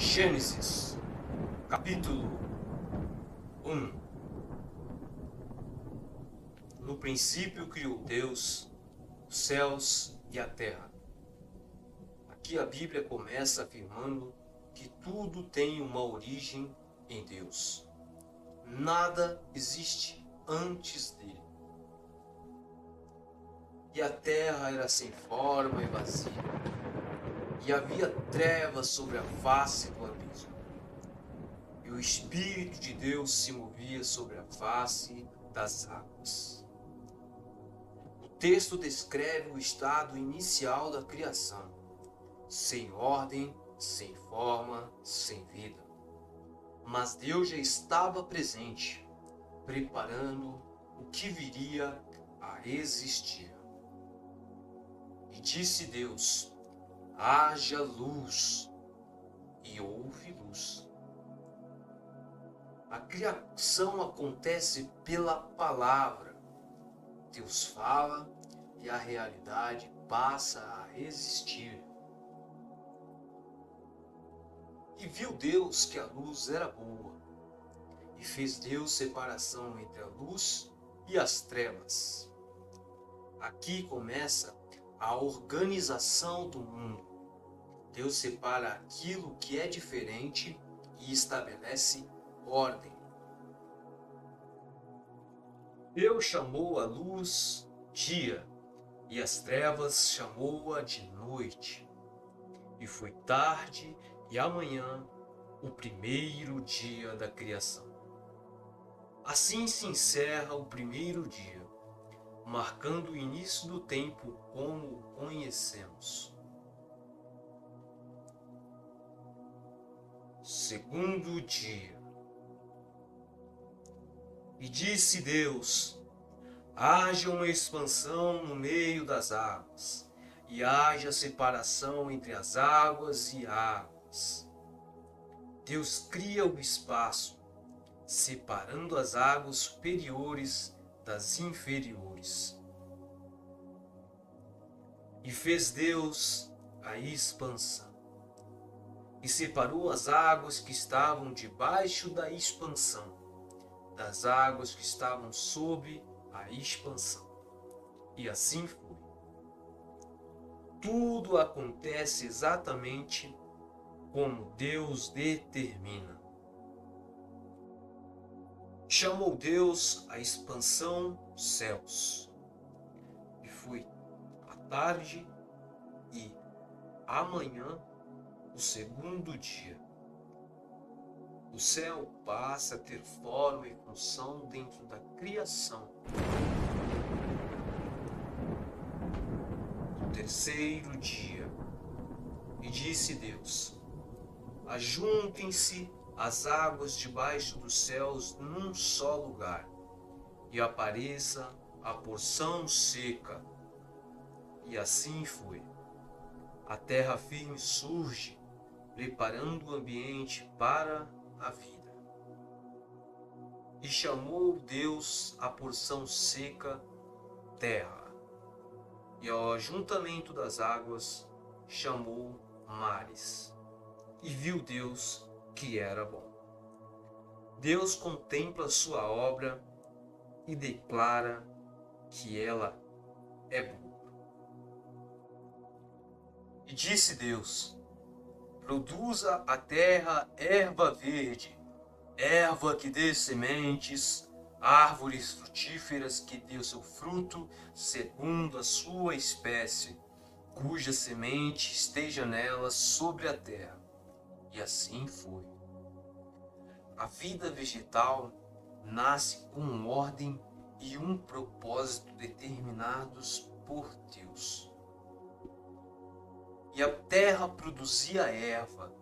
Gênesis, capítulo 1. No princípio criou Deus os céus e a terra. Aqui a Bíblia começa afirmando que tudo tem uma origem em Deus. Nada existe antes dele. E a terra era sem forma e vazia, e havia trevas sobre a face do abismo. E o Espírito de Deus se movia sobre a face das águas. O texto descreve o estado inicial da criação, sem ordem, sem forma, sem vida. Mas Deus já estava presente, preparando o que viria a existir. E disse Deus: haja luz, e houve luz. A criação acontece pela palavra. Deus fala e a realidade passa a existir. E viu Deus que a luz era boa, e fez Deus separação entre a luz e as trevas. Aqui começa a organização do mundo. Deus separa aquilo que é diferente e estabelece ordem. Deus chamou a luz dia, e as trevas chamou-a de noite. E foi tarde e amanhã o primeiro dia da criação. Assim se encerra o primeiro dia, marcando o início do tempo como o conhecemos. Segundo dia. E disse Deus: haja uma expansão no meio das águas, e haja separação entre as águas e águas. Deus cria o espaço, separando as águas superiores das inferiores. E fez Deus a expansão, e separou as águas que estavam debaixo da expansão, das águas que estavam sob a expansão. E assim foi. Tudo acontece exatamente como Deus determina. Chamou Deus a expansão céus. E foi a tarde e amanhã o segundo dia. O céu passa a ter forma e função dentro da criação. No terceiro dia. E disse Deus: ajuntem-se as águas debaixo dos céus num só lugar, e apareça a porção seca. E assim foi. A terra firme surge, preparando o ambiente para a vida. E chamou Deus a porção seca terra, e ao ajuntamento das águas chamou mares. E viu Deus que era bom. Deus contempla sua obra e declara que ela é boa. E disse Deus: produza a terra erva verde, erva que dê sementes, árvores frutíferas que dê o seu fruto segundo a sua espécie, cuja semente esteja nela sobre a terra. E assim foi. A vida vegetal nasce com ordem e um propósito determinados por Deus. E a terra produzia erva,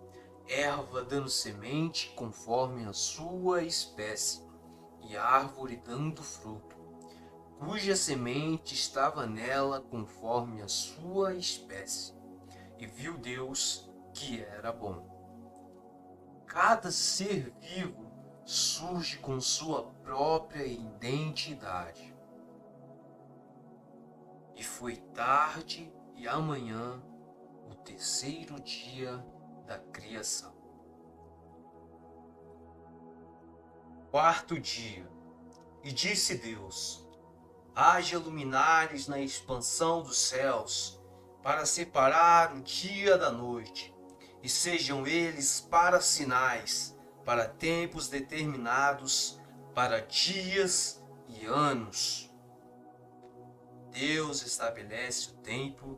erva dando semente conforme a sua espécie, e árvore dando fruto, cuja semente estava nela conforme a sua espécie. E viu Deus que era bom. Cada ser vivo surge com sua própria identidade. E foi tarde e amanhã o terceiro dia da criação. Quarto dia. E disse Deus: haja luminares na expansão dos céus, para separar o dia da noite, e sejam eles para sinais, para tempos determinados, para dias e anos. Deus estabelece o tempo,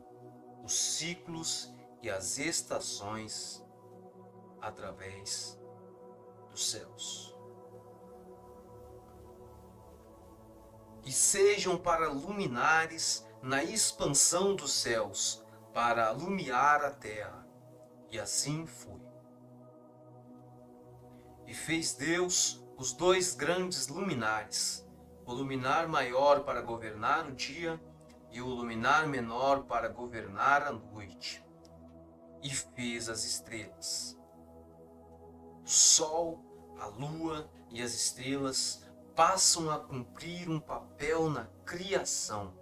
os ciclos e as estações através dos céus. E sejam para luminares na expansão dos céus, para alumiar a terra. E assim foi. E fez Deus os dois grandes luminares, o luminar maior para governar o dia e o luminar menor para governar a noite. E fez as estrelas. O sol, a lua e as estrelas passam a cumprir um papel na criação.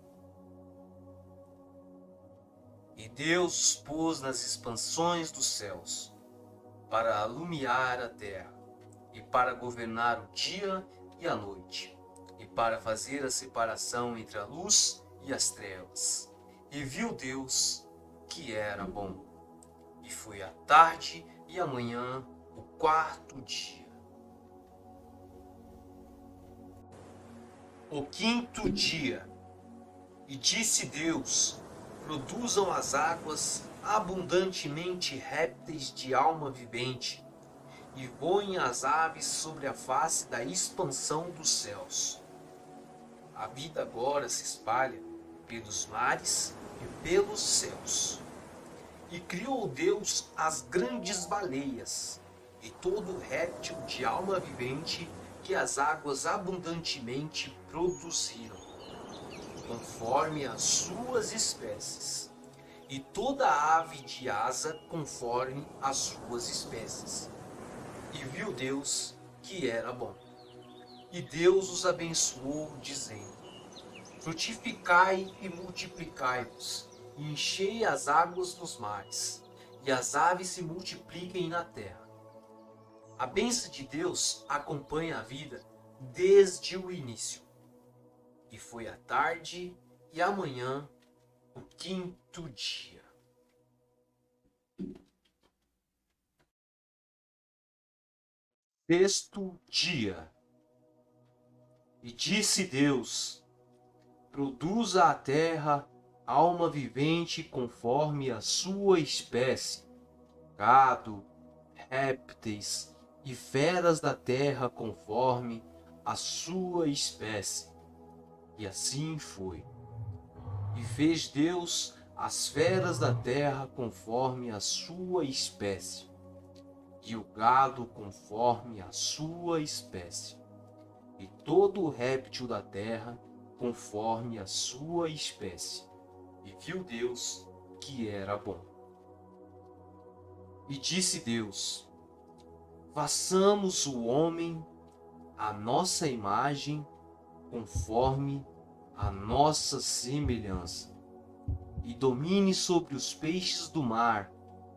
E Deus os pôs nas expansões dos céus, para alumiar a terra, e para governar o dia e a noite, e para fazer a separação entre a luz e as trevas. E viu Deus que era bom. E foi a tarde e a manhã o quarto dia. O quinto dia. E disse Deus: produzam as águas abundantemente répteis de alma vivente, e voem as aves sobre a face da expansão dos céus. A vida agora se espalha pelos mares e pelos céus. E criou Deus as grandes baleias, e todo réptil de alma vivente que as águas abundantemente produziram, conforme as suas espécies, e toda ave de asa conforme as suas espécies. E viu Deus que era bom. E Deus os abençoou, dizendo: frutificai e multiplicai-vos, e enchei as águas dos mares, e as aves se multipliquem na terra. A bênção de Deus acompanha a vida desde o início. E foi a tarde e a manhã o quinto dia. Sexto dia. E disse Deus: produza a terra alma vivente conforme a sua espécie, gado, répteis e feras da terra conforme a sua espécie. E assim foi. E fez Deus as feras da terra conforme a sua espécie, e o gado conforme a sua espécie, e todo o réptil da terra conforme a sua espécie. E viu Deus que era bom. E disse Deus: façamos o homem à nossa imagem, conforme a nossa semelhança, e domine sobre os peixes do mar,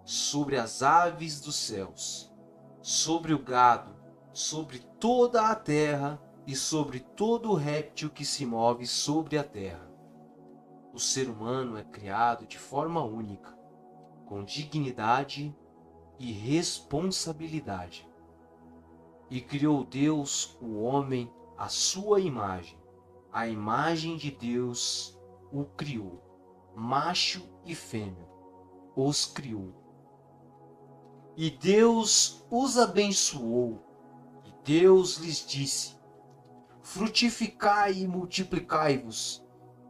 sobre as aves dos céus, sobre o gado, sobre toda a terra e sobre todo o réptil que se move sobre a terra. O ser humano é criado de forma única, com dignidade e responsabilidade. E criou Deus o homem à sua imagem. A imagem de Deus o criou. Macho e fêmea os criou. E Deus os abençoou. E Deus lhes disse: frutificai e multiplicai-vos,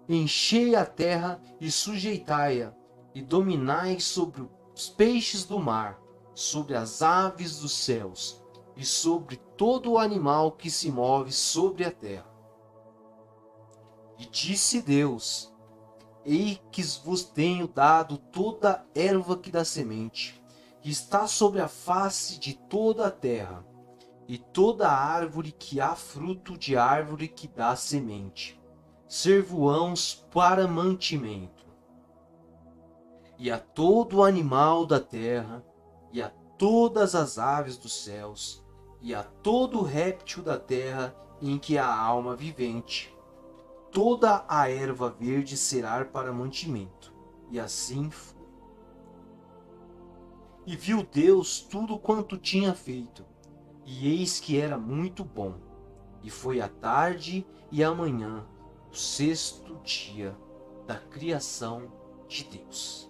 enchei a terra e sujeitai-a, e dominai sobre os peixes do mar, sobre as aves dos céus, e sobre todo o animal que se move sobre a terra. E disse Deus: eis que vos tenho dado toda erva que dá semente, que está sobre a face de toda a terra, e toda árvore que há fruto de árvore que dá semente, ser-vos-ão para mantimento. E a todo animal da terra, e a todas as aves dos céus, e a todo réptil da terra em que há alma vivente. Toda a erva verde será para mantimento. E assim foi. E viu Deus tudo quanto tinha feito, e eis que era muito bom. E foi a tarde e a manhã, o sexto dia da criação de Deus.